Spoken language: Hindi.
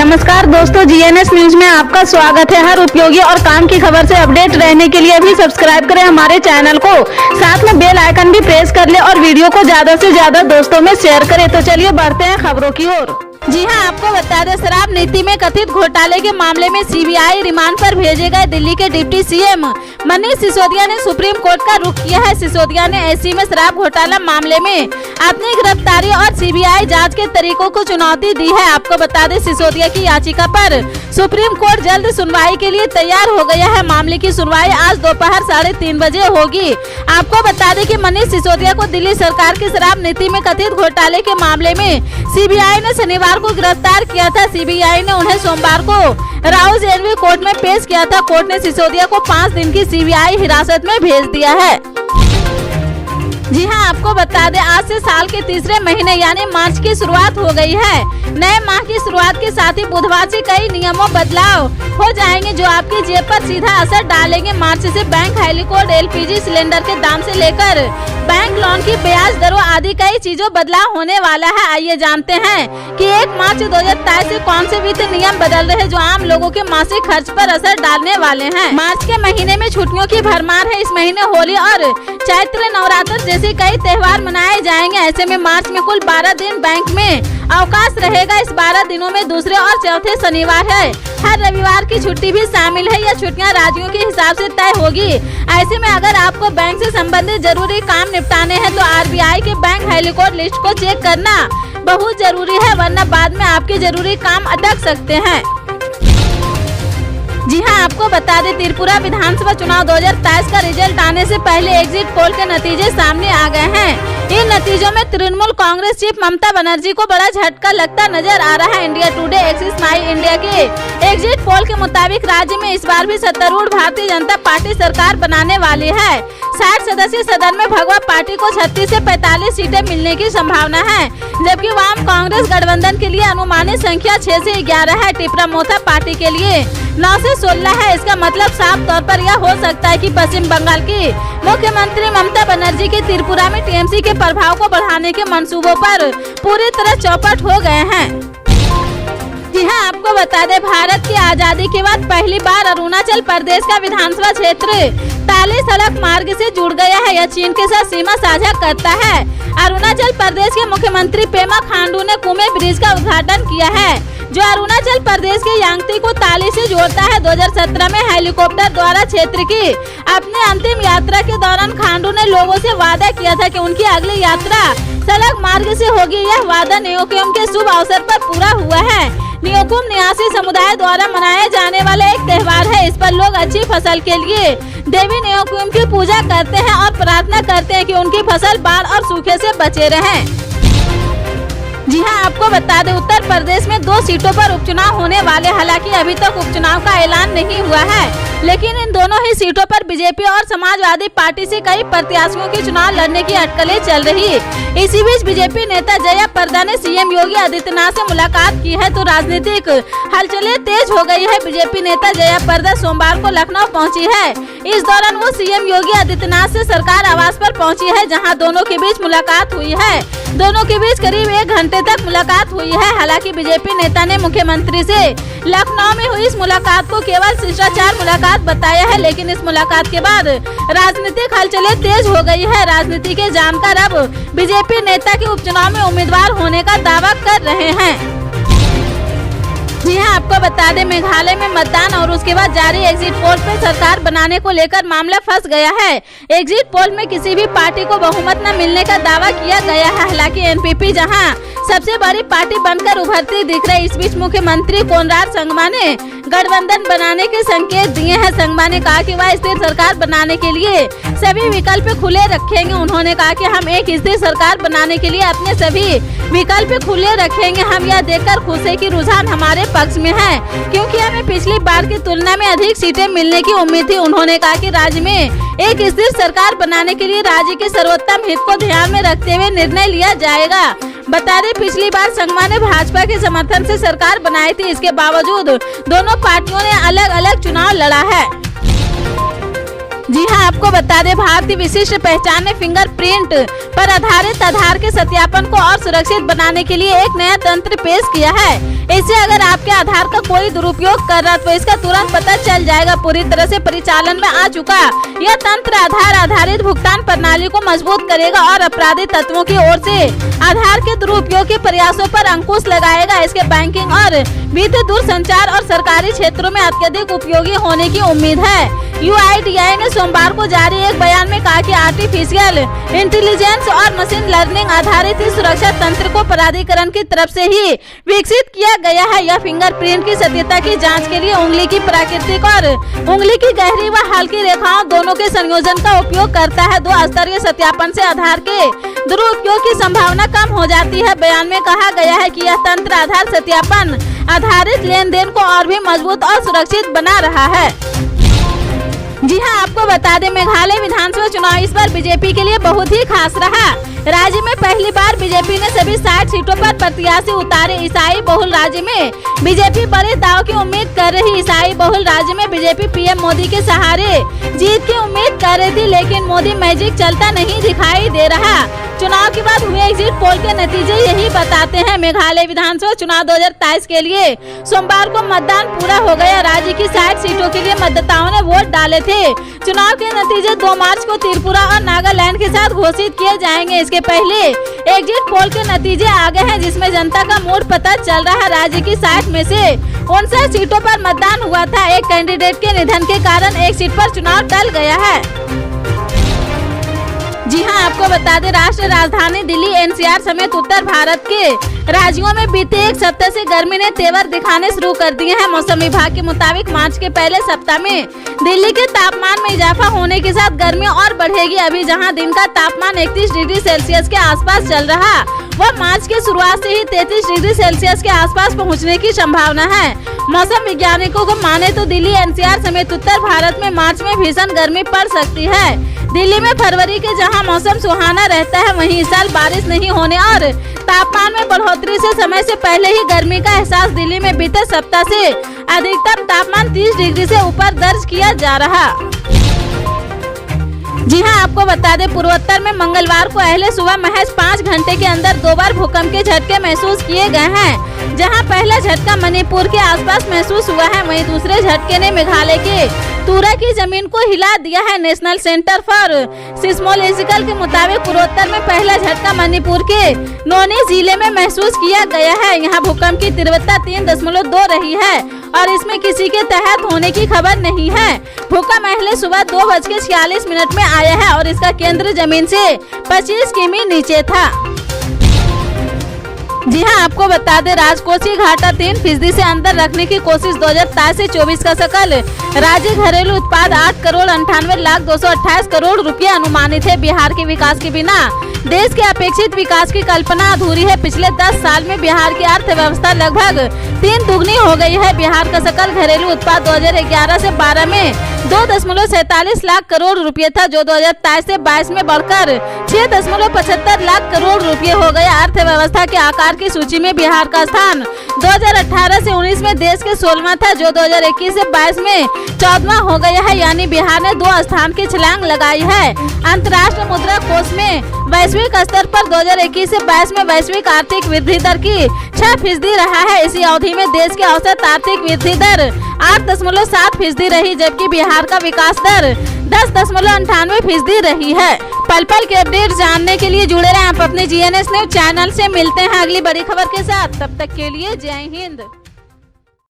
नमस्कार दोस्तों, जीएनएस न्यूज में आपका स्वागत है। हर उपयोगी और काम की खबर से अपडेट रहने के लिए अभी सब्सक्राइब करें हमारे चैनल को, साथ में बेल आइकन भी प्रेस कर ले और वीडियो को ज्यादा से ज्यादा दोस्तों में शेयर करें। तो चलिए बढ़ते हैं खबरों की ओर। जी हां, आपको बता दें, शराब नीति में कथित घोटाले के मामले में सीबीआई रिमांड पर भेजे गए दिल्ली के डिप्टी सीएम मनीष सिसोदिया ने सुप्रीम कोर्ट का रुख किया है। सिसोदिया ने एसी में शराब घोटाला मामले में अपनी गिरफ्तारी और सीबीआई जांच के तरीकों को चुनौती दी है। आपको बता दें, सिसोदिया की याचिका पर सुप्रीम कोर्ट जल्द सुनवाई के लिए तैयार हो गया है। मामले की सुनवाई आज दोपहर 3:30 बजे होगी। आपको बता दें कि मनीष सिसोदिया को दिल्ली सरकार की शराब नीति में कथित घोटाले के मामले में सीबीआई ने शनिवार को गिरफ्तार किया था। सीबीआई ने उन्हें सोमवार को राउज एनवी कोर्ट में पेश किया था। कोर्ट ने सिसोदिया को 5 दिन की सीबीआई हिरासत में भेज दिया है। जी हां, आपको बता दें, आज से साल के तीसरे महीने यानी मार्च की शुरुआत हो गई है। नए माह की शुरुआत के साथ ही बुधवार से कई नियमों बदलाव हो जाएंगे जो आपकी जेब पर सीधा असर डालेंगे। मार्च से बैंक हेलीकोड, एलपीजी सिलेंडर के दाम से लेकर बैंक लोन की ब्याज दरों आदि कई चीजों बदलाव होने वाला है। आइए जानते हैं कि 1 मार्च 2023 से कौन से वित्त नियम बदल रहे हैं जो आम लोगों के मासिक खर्च पर असर डालने वाले हैं। मार्च के महीने में छुट्टियों की भरमार है। इस महीने होली और चैत्र नवरात्र जैसे कई त्योहार मनाए जाएंगे। ऐसे में मार्च में कुल 12 दिन बैंक में अवकाश रहेगा। इस 12 दिनों में दूसरे और चौथे शनिवार है। हर रविवार की छुट्टी भी शामिल है। यह छुट्टियां राज्यों के हिसाब से तय होगी। ऐसे में अगर आपको बैंक से संबंधित जरूरी काम निपटाने हैं तो आरबीआई के बैंक हेलीकोड लिस्ट को चेक करना बहुत जरूरी है, वरना बाद में आपके जरूरी काम अटक सकते हैं। जी हां, आपको बता दें, त्रिपुरा विधानसभा चुनाव 2023 का रिजल्ट आने से पहले एग्जिट पोल के नतीजे सामने आ गए हैं। इन नतीजों में तृणमूल कांग्रेस चीफ ममता बनर्जी को बड़ा झटका लगता नजर आ रहा है। इंडिया टुडे, एक्सिस माई इंडिया के एग्जिट पोल के मुताबिक राज्य में इस बार भी सत्तारूढ़ भारतीय जनता पार्टी सरकार बनाने वाली है। 60 सदस्यीय सदन में भगवा पार्टी को 36 से 45 सीटें मिलने की संभावना है, जबकि वाम कांग्रेस गठबंधन के लिए अनुमानित संख्या 6 से 11 है। टिपरा मोथा पार्टी के लिए 9 से 16 है। इसका मतलब साफ तौर पर यह हो सकता है कि पश्चिम बंगाल की मुख्यमंत्री ममता बनर्जी के त्रिपुरा में टीएमसी के प्रभाव को बढ़ाने के मंसूबों पर पूरी तरह चौपट हो गए हैं। जी हां, आपको बता दें, भारत की आजादी के बाद पहली बार अरुणाचल प्रदेश का विधानसभा क्षेत्र ताली सड़क मार्ग से जुड़ गया है। यह चीन के साथ सीमा साझा करता है। अरुणाचल प्रदेश के मुख्यमंत्री पेमा खांडू ने कुमे ब्रिज का उद्घाटन किया है, जो अरुणाचल प्रदेश के यांगती को ताली से जोड़ता है। 2017 में हेलीकॉप्टर द्वारा क्षेत्र की अपनी अंतिम यात्रा के दौरान खांडू ने लोगों से वादा किया था कि उनकी अगली यात्रा सड़क मार्ग से होगी। यह वादा न्योकुम के शुभ अवसर पर पूरा हुआ है। न्योकुम निवासी समुदाय द्वारा मनाया जाने वाला एक त्योहार है। इस पर लोग अच्छी फसल के लिए देवी न्योकुम की पूजा करते हैं और प्रार्थना करते हैं कि उनकी फसल बाढ़ और सूखे से बचे रहें। जी हां, आपको बता दें, उत्तर प्रदेश में 2 सीटों पर उपचुनाव होने वाले। हालांकि अभी तक उपचुनाव का ऐलान नहीं हुआ है, लेकिन इन दोनों ही सीटों पर बीजेपी और समाजवादी पार्टी से कई प्रत्याशियों की चुनाव लड़ने की अटकलें चल रही। इसी बीच बीजेपी नेता जया प्रदा ने सीएम योगी आदित्यनाथ से मुलाकात की है, तो राजनीतिक हलचलें तेज हो गई है। बीजेपी नेता जया प्रदा सोमवार को लखनऊ पहुंची है। इस दौरान वो सीएम योगी आदित्यनाथ से सरकार आवास पर पहुंची है, जहां दोनों के बीच मुलाकात हुई है। दोनों के बीच करीब 1 घंटे तक मुलाकात हुई है। हालांकि बीजेपी नेता ने मुख्यमंत्री से लखनऊ में हुई इस मुलाकात को केवल शिष्टाचार मुलाकात बताया है, लेकिन इस मुलाकात के बाद राजनीतिक हलचलें तेज हो गई है। राजनीति के जानकार अब बीजेपी नेता के उपचुनाव में उम्मीदवार होने का दावा कर रहे हैं। जी हां, आपको बता दें, मेघालय में मतदान और उसके बाद जारी एग्जिट पोल पर सरकार बनाने को लेकर मामला फंस गया है। एग्जिट पोल में किसी भी पार्टी को बहुमत न मिलने का दावा किया गया है। हालांकि एनपीपी जहां सबसे बड़ी पार्टी बनकर उभरती दिख रही। इस बीच मुख्यमंत्री कोनराड संगमा ने गठबंधन बनाने के संकेत दिए हैं। संगमा ने कहा कि वह स्थिर सरकार बनाने के लिए सभी विकल्प खुले रखेंगे। उन्होंने कहा कि हम एक स्थिर सरकार बनाने के लिए अपने सभी विकल्प खुले रखेंगे। हम यह देखकर खुश हैं कि रुझान हमारे पक्ष में है, क्योंकि हमें पिछली बार की तुलना में अधिक सीटें मिलने की उम्मीद थी। उन्होंने कहा कि राज्य में एक स्थिर सरकार बनाने के लिए राज्य के सर्वोत्तम हित को ध्यान में रखते हुए निर्णय लिया जाएगा। बता दें, पिछली बार संगमा ने भाजपा के समर्थन से सरकार बनाई थी। इसके बावजूद दोनों पार्टियों ने अलग अलग चुनाव लड़ा है। जी हां, आपको बता दें भारतीय विशिष्ट पहचान ने फिंगरप्रिंट पर आधारित आधार के सत्यापन को और सुरक्षित बनाने के लिए एक नया तंत्र पेश किया है। इससे अगर आपके आधार का कोई दुरुपयोग कर रहा तो इसका तुरंत पता चल जाएगा। पूरी तरह से परिचालन में आ चुका यह तंत्र आधार आधारित भुगतान प्रणाली को मजबूत करेगा और अपराधी तत्वों की ओर से आधार के दुरुपयोग के प्रयासों पर अंकुश लगाएगा। इसके बैंकिंग और वित्तीय दूरसंचार और सरकारी क्षेत्रों में अत्यधिक उपयोगी होने की उम्मीद है। UIDAI ने सोमवार को जारी एक बयान में कहा कि आर्टिफिशियल इंटेलिजेंस और मशीन लर्निंग आधारित इस सुरक्षा तंत्र को प्राधिकरण की तरफ से ही विकसित किया गया है। यह फिंगरप्रिंट की सत्यता की जांच के लिए उंगली की प्राकृतिक और उंगली की गहरी व हल्की रेखाओं दोनों के संयोजन का उपयोग करता है। 2 स्तरीय सत्यापन से आधार के दुरुपयोग की संभावना कम हो जाती है। बयान में कहा गया है कि यह तंत्र आधार सत्यापन आधारित लेन देन को और भी मजबूत और सुरक्षित बना रहा है। जी हां, आपको बता दें मेघालय विधानसभा चुनाव इस बार बीजेपी के लिए बहुत ही खास रहा। राज्य में पहली बार बीजेपी ने सभी 60 सीटों पर प्रत्याशी उतारे। ईसाई बहुल राज्य में बीजेपी बड़े दाव की उम्मीद कर रही। ईसाई बहुल राज्य में बीजेपी पीएम मोदी के सहारे जीत की उम्मीद कर रही थी, लेकिन मोदी मैजिक चलता नहीं दिखाई दे रहा। चुनाव के बाद हुए एग्जिट पोल के नतीजे यही बताते हैं। मेघालय विधानसभा चुनाव 2023 के लिए सोमवार को मतदान पूरा हो गया। राज्य की 60 सीटों के लिए मतदाताओं ने वोट डाले थे। चुनाव के नतीजे 2 मार्च को त्रिपुरा और नागालैंड के साथ घोषित किए जाएंगे। इसके पहले एग्जिट पोल के नतीजे आ गए हैं, जिसमें जनता का मूड पता चल रहा है। राज्य की 60 में से 59 सीटों पर मतदान हुआ था। एक कैंडिडेट के निधन के कारण एक सीट पर चुनाव टल गया है। जी हां, आपको बता दें राष्ट्रीय राजधानी दिल्ली NCR समेत उत्तर भारत के राज्यों में बीते एक सप्ताह से गर्मी ने तेवर दिखाने शुरू कर दिए हैं। मौसम विभाग के मुताबिक मार्च के पहले सप्ताह में दिल्ली के तापमान में इजाफा होने के साथ गर्मी और बढ़ेगी। अभी जहां दिन का तापमान 31 डिग्री सेल्सियस के आसपास चल रहा, वह मार्च के शुरुआत से ही 33 डिग्री सेल्सियस के आसपास पहुंचने की संभावना है। मौसम वैज्ञानिकों को माने तो दिल्ली NCR समेत उत्तर भारत में मार्च में भीषण गर्मी पड़ सकती है। दिल्ली में फरवरी के जहां मौसम सुहाना रहता है, वहीं इस साल बारिश नहीं होने और तापमान में बढ़ोतरी से समय से पहले ही गर्मी का एहसास दिल्ली में बीते सप्ताह से अधिकतम तापमान 30 डिग्री से ऊपर दर्ज किया जा रहा। जी हां, आपको बता दें पूर्वोत्तर में मंगलवार को अहले सुबह महज 5 घंटे के अंदर 2 बार भूकंप के झटके महसूस किए गए हैं। जहां पहला झटका मणिपुर के आसपास महसूस हुआ है, वहीं दूसरे झटके ने मेघालय के तुरा की जमीन को हिला दिया है। नेशनल सेंटर फॉर सिस्मोलॉजिकल के मुताबिक पूर्वोत्तर में पहला झटका मणिपुर के नोनी जिले में महसूस किया गया है। यहाँ भूकंप की तीव्रता 3.2 रही है और इसमें किसी के तहत होने की खबर नहीं है। भूकंप अहले सुबह 2:46 में आया है और इसका केंद्र जमीन से 25 किमी नीचे था। जी हां, आपको बता दें राजकोषीय घाटा 3% से अंदर रखने की कोशिश। 2023 से 24 का सकल राज्य घरेलू उत्पाद 8,98,228 करोड़ रुपए अनुमानित है। बिहार के विकास के बिना देश के अपेक्षित विकास की कल्पना अधूरी है। पिछले 10 साल में बिहार की अर्थव्यवस्था लगभग 3 दुगनी हो गई है। बिहार का सकल घरेलू उत्पाद 2011 से 12 में 2.47 लाख करोड़ रुपए था, जो 2023 से 22 में बढ़कर 6.75 लाख करोड़ रुपए हो गया। अर्थव्यवस्था के आकार की सूची में बिहार का स्थान 2018 से 19 में देश के 16वां था, जो 2021 से 22 में 14वां हो गया है। यानी बिहार ने 2 स्थान की छलांग लगाई है। अंतर्राष्ट्रीय मुद्रा कोष में वैश्विक स्तर पर 2021 से 22 में वैश्विक आर्थिक वृद्धि दर की 6% रहा है। इसी अवधि में देश की औसत आर्थिक वृद्धि दर 8.7% रही, जबकि बिहार का विकास दर 10.98% रही है। पल पल के अपडेट जानने के लिए जुड़े रहें आप अपने GNS न्यूज चैनल से। मिलते हैं अगली बड़ी खबर के साथ, तब तक के लिए जय हिंद।